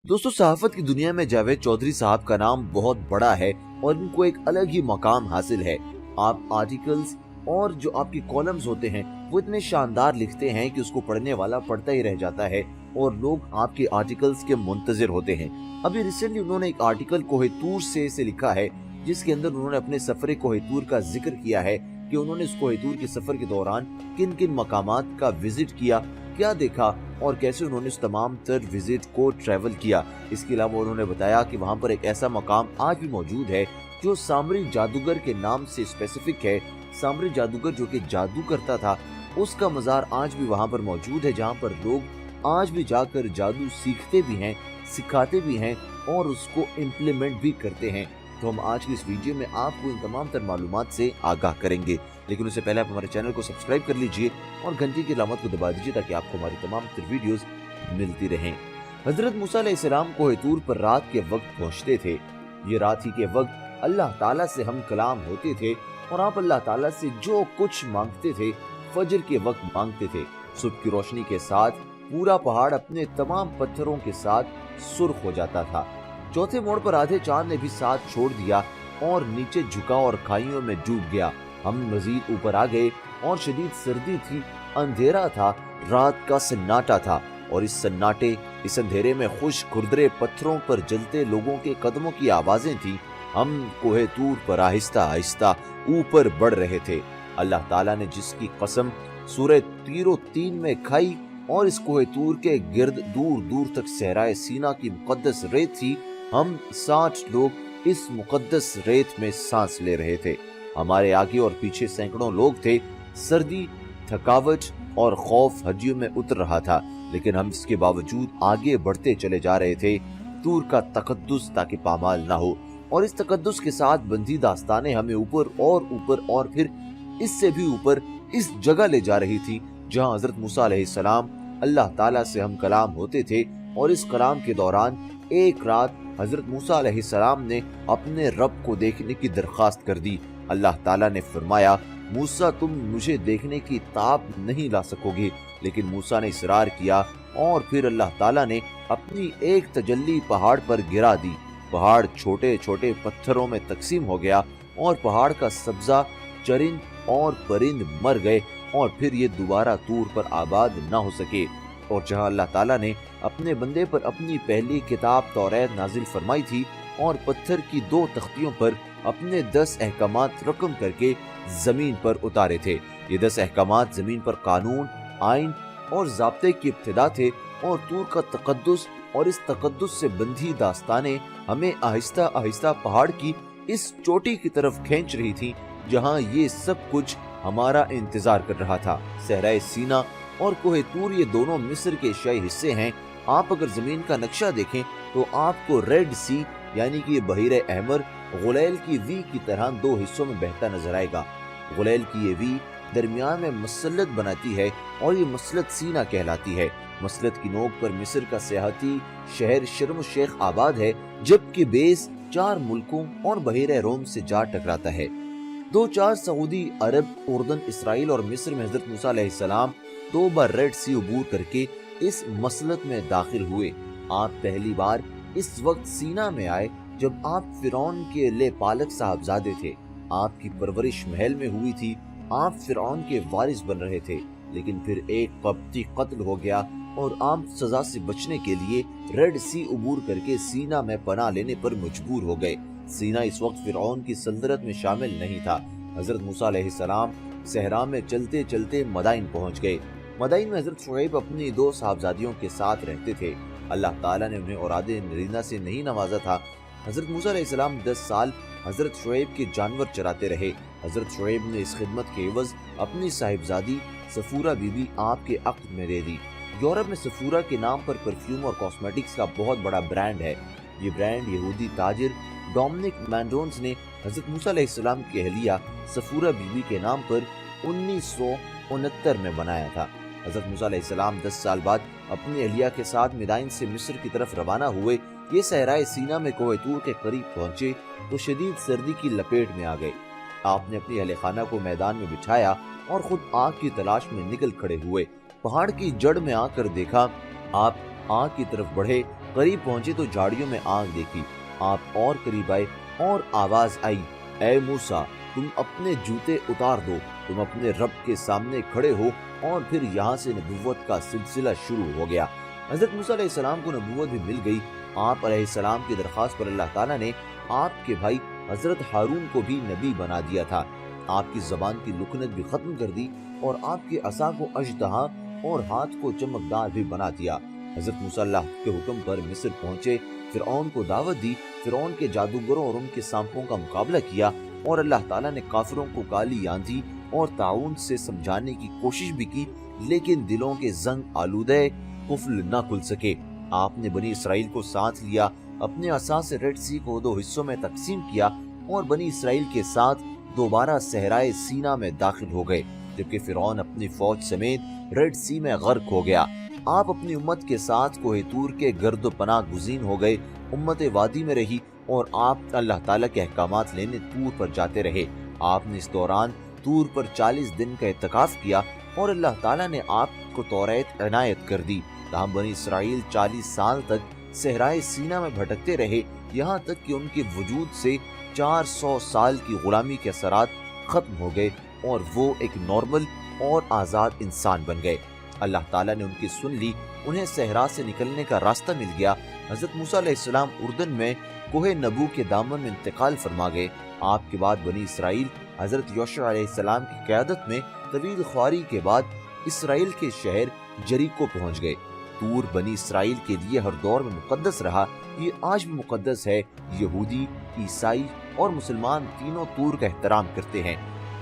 दोस्तों, सहाफत की दुनिया में जावेद चौधरी साहब का नाम बहुत बड़ा है और इनको एक अलग ही मकाम हासिल है। आप आर्टिकल्स और जो आपकी कॉलम्स होते हैं वो इतने शानदार लिखते हैं कि उसको पढ़ने वाला पढ़ता ही रह जाता है और लोग आपके आर्टिकल्स के मुंतजिर होते हैं। अभी रिसेंटली उन्होंने एक आर्टिकल कोहितूर से लिखा है जिसके अंदर उन्होंने अपने सफर कोहितूर का जिक्र किया है कि उन्होंने इस कोहितूर के सफर के दौरान किन किन मकामात का विजिट किया, क्या देखा और कैसे उन्होंने इस तमाम तर विजिट को ट्रैवल किया। इसके अलावा उन्होंने बताया कि वहाँ पर एक ऐसा मकाम आज भी मौजूद है जो सामरी जादूगर के नाम से स्पेसिफिक है। सामरी जादूगर जो कि जादू करता था, उसका मज़ार आज भी वहाँ पर मौजूद है, जहाँ पर लोग आज भी जाकर जादू सीखते भी हैं, सिखाते भी हैं और उसको इम्प्लीमेंट भी करते हैं। तो हम आज की इस वीडियो में आपको इन तमाम तर मालूमात से आगाह करेंगे, लेकिन उससे पहले आप हमारे चैनल को सब्सक्राइब कर लीजिए और घंटी की अलामत को दबा दीजिए ताकि आपको हमारी तमाम तर वीडियोस मिलती रहें। हजरत मूसा अलैहिस्सलाम कोहितूर पर रात के वक्त पहुंचते थे। ये रात ही के वक्त अल्लाह ताला से हम कलाम होते थे और आप अल्लाह ताला से जो कुछ मांगते थे फजर के वक्त मांगते थे। सुबह की रोशनी के साथ पूरा पहाड़ अपने तमाम पत्थरों के साथ सुर्ख हो जाता था। चौथे मोड़ पर आधे चांद ने भी साथ छोड़ दिया और नीचे झुका और खाइयों में डूब गया। हम मजीद ऊपर आ गए और शदीद सर्दी थी, अंधेरा था, रात का सन्नाटा था और इस अंधेरे में खुश खुरदरे पत्थरों पर जलते लोगों के कदमों की आवाजें थी। हम कोहितूर पर आहिस्ता आहिस्ता ऊपर बढ़ रहे थे। अल्लाह ताला ने जिसकी कसम सूरह तीरो 3 में खाई और इस कोहितूर के गिर्द दूर दूर तक सहराए सीना की मुकद्दस रेत थी, हम 60 लोग इस मुकद्दस रेत में सांस ले रहे थे। हमारे आगे और पीछे सैकड़ों लोग थे। सर्दी, थकावट और खौफ हड्डियों में उतर रहा था, लेकिन हम इसके बावजूद आगे बढ़ते चले जा रहे थे। तूर का तकद्दुस ताकि पामाल ना हो, और इस तकद्दुस के साथ बंधी दास्तानें हमें ऊपर और फिर इससे भी ऊपर इस जगह ले जा रही थी जहां हजरत मूसा अलैहिस्सलाम अल्लाह ताला से हम कलाम होते थे। और इस कलाम के दौरान एक रात हजरत मूसा अलैहिस्सलाम ने अपने रब को देखने की दरख्वास्त कर दी। अल्लाह ताला ने फरमाया, मूसा तुम मुझे देखने की ताब नहीं ला सकोगे। लेकिन मूसा ने इसरार किया और फिर अल्लाह ताला ने अपनी एक तजल्ली पहाड़ पर गिरा दी। पहाड़ छोटे छोटे पत्थरों में तकसीम हो गया और पहाड़ का सब्जा, चरिंद और परिंद मर गए और फिर ये दोबारा तूर पर आबाद न हो सके। और जहां अल्लाह ताला ने अपने बंदे पर अपनी पहली किताब तौरात नाजिल फरमाई थी और पत्थर की 2 तख्तियों पर अपने 10 अहकामात रकम करके जमीन पर उतारे थे। ये 10 अहकामात जमीन पर कानून, आइन और ज़ाब्ते की इब्तिदा थे और तूर का तकद्दुस और इस तकद्दुस से बंधी दास्तानें हमें आहिस्ता आहिस्ता पहाड़ की इस चोटी की तरफ खींच रही थी जहां ये सब कुछ हमारा इंतजार कर रहा था। सहराए सीना और कोहितूर ये दोनों मिस्र के एशियाई हिस्से हैं। आप अगर जमीन का नक्शा देखें तो आपको रेड सी यानी कि बहीरे अहमर गुलैल की वी की तरह 2 हिस्सों में बहता नजर आएगा। गुलैल की ये वी दरमियान में मसलत बनाती है और ये मसलत सीना कहलाती है। मसलत की नोक पर मिस्र का सियाहती शहर शर्म शेख आबाद है, जबकि बेस 4 मुल्कों और बहीरे रोम से जा टकराता है। 2-4 सऊदी अरब, उर्दन, इसराइल और मिस्र में हजरत मूसा अलैहिस्सलाम 2 बार रेड सी अबूर करके इस मसलत में दाखिल हुए। आप पहली बार इस वक्त सीना में आए जब आप फिरौन के ले पालक साहबजादे थे। आपकी परवरिश महल में हुई थी, आप फिरौन के वारिस बन रहे थे, लेकिन फिर एक कब्ती कत्ल हो गया और आप सजा से बचने के लिए रेड सी अबूर करके सीना में पनाह लेने पर मजबूर हो गए। सीना इस वक्त फिरौन की सल्तनत में शामिल नहीं था। हजरत मूसा अलैहिस्सलाम सहरा में चलते चलते मदाइन पहुंच गए। मदाइन में हजरत शुएब अपनी 2 साहबजादियों के साथ रहते थे। अल्लाह ताला ने उन्हें औलादे नरीना से नहीं नवाजा था। हजरत मूसा अलैहिस्सलाम 10 साल हजरत शुएब के जानवर चराते रहे। हजरत शुएब ने इस खिदमत के एवज अपनी साहिबजादी सफूरा बीबी आपके अक़्द में दे दी। यूरोप में सफूरा के नाम पर परफ्यूम और कॉस्मेटिक्स का बहुत बड़ा ब्रांड है। ये ब्रांड यहूदी ताजिर डोमिनिक मैंड्रोन्स ने हजरत मूसा अलैहिस्सलाम की अहलिया सफूरा बीबी के नाम पर 1969 में बनाया था। हजरत मूसा अलैहिस्सलाम 10 साल बाद अपनी अहलिया के साथ मिदाइन से मिस्र की तरफ रवाना हुए। ये सहराए सीना में कोहितूर के करीब पहुंचे तो शदीद सर्दी की लपेट में आ गए। आपने अपनी अहले खाना को मैदान में बिठाया और खुद आग की तलाश में निकल खड़े हुए। पहाड़ की जड़ में आकर देखा, आप आग की तरफ बढ़े قریب پہنچے تو جھاڑیوں میں آگ دیکھی۔ آپ اور قریب آئے اور آواز آئی، اے موسیٰ، تم اپنے جوتے اتار دو، تم اپنے رب کے سامنے کھڑے ہو۔ اور پھر یہاں سے نبوت کا سلسلہ شروع ہو گیا۔ حضرت موسیٰ علیہ السلام کو نبوت بھی مل گئی۔ آپ علیہ السلام کی درخواست پر اللہ تعالیٰ نے آپ کے بھائی حضرت ہارون کو بھی نبی بنا دیا تھا۔ آپ کی زبان کی لکنت بھی ختم کر دی اور آپ کے عصا کو اژدہا اور ہاتھ کو چمکدار بھی بنا دیا۔ حضرت موسیٰ اللہ کے حکم پر مصر پہنچے، فرعون کو دعوت دی، فرعون کے جادوگروں اور ان کے سانپوں کا مقابلہ کیا، اور اللہ تعالیٰ نے کافروں کو کالی آندھی اور طاعون سے سمجھانے کی کوشش بھی کی، لیکن دلوں کے زنگ آلودہ قفل نہ کھل سکے۔ آپ نے بنی اسرائیل کو ساتھ لیا، اپنے عصا سے ریڈ سی کو 2 حصوں میں تقسیم کیا اور بنی اسرائیل کے ساتھ دوبارہ صحرائے سینا میں داخل ہو گئے، جبکہ فرعون اپنی فوج سمیت ریڈ سی میں غرق ہو گیا۔ آپ اپنی امت کے ساتھ کوہ طور کے گرد و پناہ گزین ہو گئے، امت وادی میں رہی اور آپ اللہ تعالیٰ کے احکامات لینے طور پر جاتے رہے۔ آپ نے اس دوران طور پر 40 دن کا اعتکاف کیا اور اللہ تعالیٰ نے آپ کو توریت عنایت کر دی۔ تاہم بنی اسرائیل 40 سال تک صحرائے سینا میں بھٹکتے رہے، یہاں تک کہ ان کے وجود سے 400 سال کی غلامی کے اثرات ختم ہو گئے اور وہ ایک نارمل اور آزاد انسان بن گئے۔ اللہ تعالیٰ نے ان کی سن لی، انہیں صحرا سے نکلنے کا راستہ مل گیا۔ حضرت موسیٰ علیہ السلام اردن میں کوہ نبو کے دامن میں انتقال فرما گئے۔ آپ کے بعد بنی اسرائیل حضرت یوشع علیہ السلام کی قیادت میں طویل خواری کے بعد اسرائیل کے شہر جریکو پہنچ گئے۔ طور بنی اسرائیل کے لیے ہر دور میں مقدس رہا، یہ آج بھی مقدس ہے۔ یہودی، عیسائی اور مسلمان تینوں طور کا احترام کرتے ہیں۔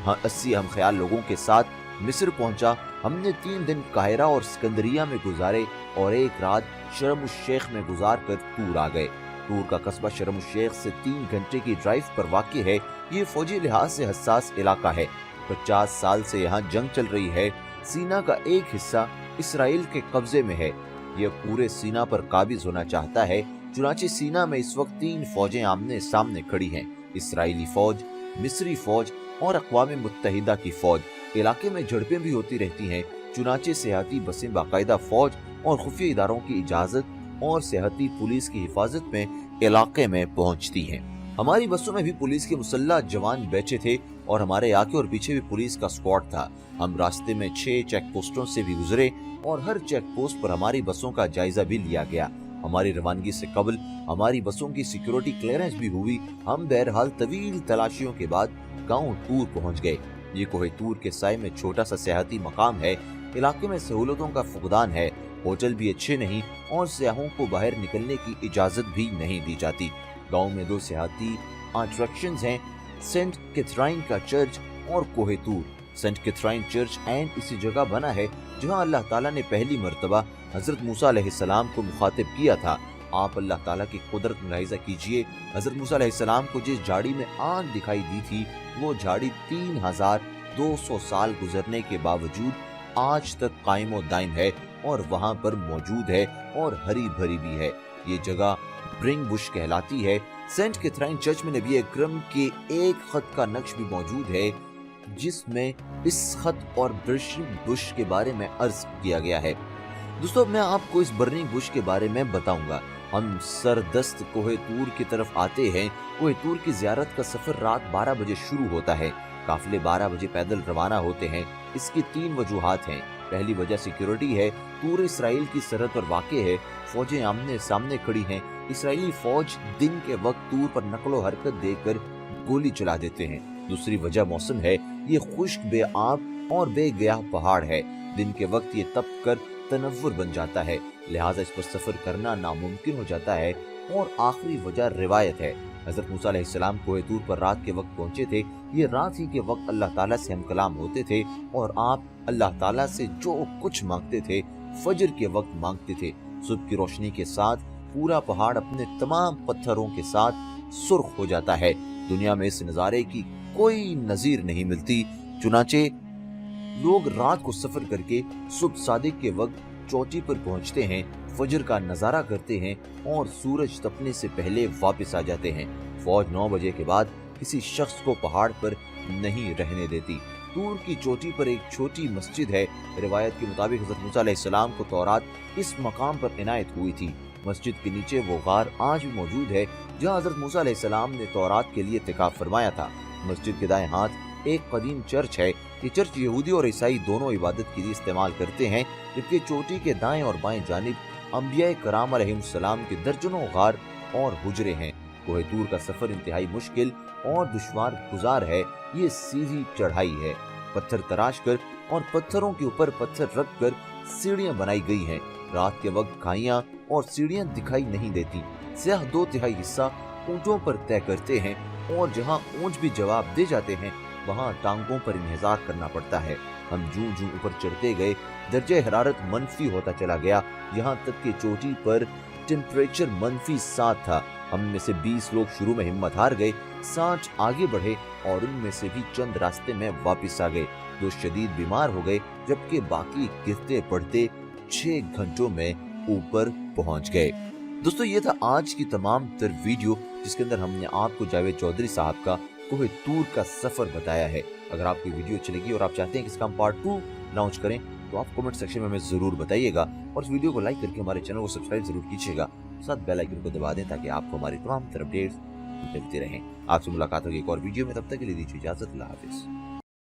80 ہم خیال لوگوں کے ساتھ مصر پہنچا۔ ہم نے 3 دن قاہرہ اور اسکندریہ میں گزارے اور 1 رات شرم الشیخ میں گزار کر طور آ گئے۔ طور کا قصبہ شرم الشیخ سے 3 گھنٹے کی ڈرائیو پر واقع ہے۔ یہ فوجی لحاظ سے حساس علاقہ ہے۔ 50 سال سے یہاں جنگ چل رہی ہے۔ سینا کا ایک حصہ اسرائیل کے قبضے میں ہے، یہ پورے سینا پر قابض ہونا چاہتا ہے۔ چنانچہ سینا میں اس وقت 3 فوجیں آمنے سامنے کھڑی ہیں، اسرائیلی فوج، مصری فوج اور اقوام متحدہ کی فوج۔ علاقے میں جھڑپیں بھی ہوتی رہتی ہیں، چنانچہ سیاحتی بسیں باقاعدہ فوج اور خفیہ اداروں کی اجازت اور سیاحتی پولیس کی حفاظت میں علاقے میں پہنچتی ہیں۔ ہماری بسوں میں بھی پولیس کے مسلح جوان بیٹھے تھے اور ہمارے آگے اور پیچھے بھی پولیس کا اسکواڈ تھا۔ ہم راستے میں 6 چیک پوسٹوں سے بھی گزرے اور ہر چیک پوسٹ پر ہماری بسوں کا جائزہ بھی لیا گیا۔ ہماری روانگی سے قبل ہماری بسوں کی سیکیورٹی کلیئرنس بھی ہوئی۔ ہم بہرحال طویل تلاشیوں کے بعد گاؤں طور پہنچ گئے۔ یہ کوہ طور کے سائے میں چھوٹا سا سیاحتی مقام ہے۔ علاقے میں سہولتوں کا فقدان ہے، ہوٹل بھی اچھے نہیں اور سیاحوں کو باہر نکلنے کی اجازت بھی نہیں دی جاتی۔ گاؤں میں 2 سیاحتی اٹریکشنز ہیں، سینٹ کیتھرائن کا چرچ اور کوہ طور۔ سینٹ کیتھرائن چرچ عین اسی جگہ بنا ہے جہاں اللہ تعالیٰ نے پہلی مرتبہ حضرت موسیٰ علیہ السلام کو مخاطب کیا تھا۔ آپ اللہ تعالیٰ کی قدرت ملاحظہ کیجئے، حضرت موسیٰ علیہ السلام کو جس جھاڑی میں آگ دکھائی دی تھی، وہ جھاڑی 3200 سال گزرنے کے باوجود آج تک قائم و دائم ہے اور وہاں پر موجود ہے اور ہری بھری بھی ہے۔ یہ جگہ برنگ بش کہلاتی ہے۔ سینٹ کیتھرائن چرچ میں نبی اکرم کے ایک خط کا نقش بھی موجود ہے، جس میں اس خط اور برننگ بش کے بارے میں عرض کیا گیا ہے۔ دوستو، میں آپ کو اس برننگ بش کے بارے میں بتاؤں گا۔ ہم سردست کوہ طور کی طرف آتے ہیں۔ کوہ طور کی زیارت کا سفر رات 12 بجے شروع ہوتا ہے۔ قافلے 12 بجے پیدل روانہ ہوتے ہیں۔ اس کی 3 وجوہات ہیں۔ پہلی وجہ سیکیورٹی ہے۔ طور اسرائیل کی سرحد پر واقع ہے، فوجیں آمنے سامنے کھڑی ہیں۔ اسرائیلی فوج دن کے وقت طور پر نقل و حرکت دے کر گولی چلا دیتے ہیں۔ دوسری وجہ موسم ہے۔ یہ خشک بے آب اور بے گیاہ پہاڑ ہے۔ دن کے وقت یہ تپ کر تنور بن جاتا ہے، لہٰذا اس پر سفر کرنا ناممکن ہو جاتا ہے۔ اور آخری وجہ روایت ہے۔ حضرت موسیٰ علیہ السلام کوہ طور پر رات کے وقت پہنچے تھے۔ یہ رات ہی کے وقت اللہ تعالیٰ سے ہم کلام ہوتے تھے اور آپ اللہ تعالیٰ سے جو کچھ مانگتے تھے فجر کے وقت مانگتے تھے۔ صبح کی روشنی کے ساتھ پورا پہاڑ اپنے تمام پتھروں کے ساتھ سرخ ہو جاتا ہے۔ دنیا میں اس نظارے کی کوئی نظیر نہیں ملتی۔ چنانچہ لوگ رات کو سفر کر کے صبح صادق کے وقت چوٹی پر پہنچتے ہیں، فجر کا نظارہ کرتے ہیں اور سورج تپنے سے پہلے واپس آ جاتے ہیں۔ فوج 9 بجے کے بعد کسی شخص کو پہاڑ پر نہیں رہنے دیتی۔ طور کی چوٹی پر ایک چھوٹی مسجد ہے۔ روایت کے مطابق حضرت موسیٰ علیہ السلام کو تورات اس مقام پر عنایت ہوئی تھی۔ मस्जिद के नीचे वो गार आज भी मौजूद है जहाँ हजरत मूसा अलैहिस्सलाम ने तौरात के लिए इत्तिकाफ फरमाया था। मस्जिद के दाएं हाथ एक कदीम चर्च है। ये चर्च यहूदी और ईसाई दोनों इबादत के लिए इस्तेमाल करते हैं, जबकि चोटी के दाएं और बाएं जानिब अंबिया कराम अलैहिमुस्सलाम के दर्जनों गार और हुजरे हैं। कोहे तूर का सफर इंतहाई मुश्किल और दुश्वार गुजार है। ये सीधी चढ़ाई है, पत्थर तराश कर और पत्थरों के ऊपर पत्थर रख कर सीढ़ियां बनाई गई हैं। रात के वक्त खाइयां और सीढ़ियां दिखाई नहीं देती। स्याह 2/3 हिस्सा ऊंटों पर तय करते हैं और जहां ऊंट भी जवाब दे जाते हैं वहां टांगों पर इंतजार करना पड़ता है। हम जूं जूं ऊपर चढ़ते गए दर्जे हरारत मनफी होता चला गया, यहाँ तक कि चोटी पर टेम्परेचर -7 था। हम में से 20 लोग शुरू में हिम्मत हार गए, 60 आगे बढ़े और उनमें से भी चंद रास्ते में वापस आ गए जो शदीद बीमार हो गए, जबकि बाकी गिरते पड़ते 6 घंटों में ऊपर पहुंच गए। दोस्तों, ये था आज की तमाम तर वीडियो जिसके अंदर हमने आपको जावेद चौधरी साहब का कोहे तूर का सफर बताया है। अगर आपको वीडियो अच्छी लगी और आप चाहते हैं कि इसका हम पार्ट 2 लॉन्च करें तो आप कमेंट सेक्शन में हमें जरूर बताइएगा और इस वीडियो को लाइक करके हमारे चैनल को सब्सक्राइब जरूर कीजिएगा, साथ बेल आइकन को दबा दें ताकि आपको हमारी तमाम तरह अपडेट्स मिलते रहें। आपसे मुलाकात होगी एक और वीडियो में, तब तक के लिए दीजिए इजाजत। अल्लाह हाफिज।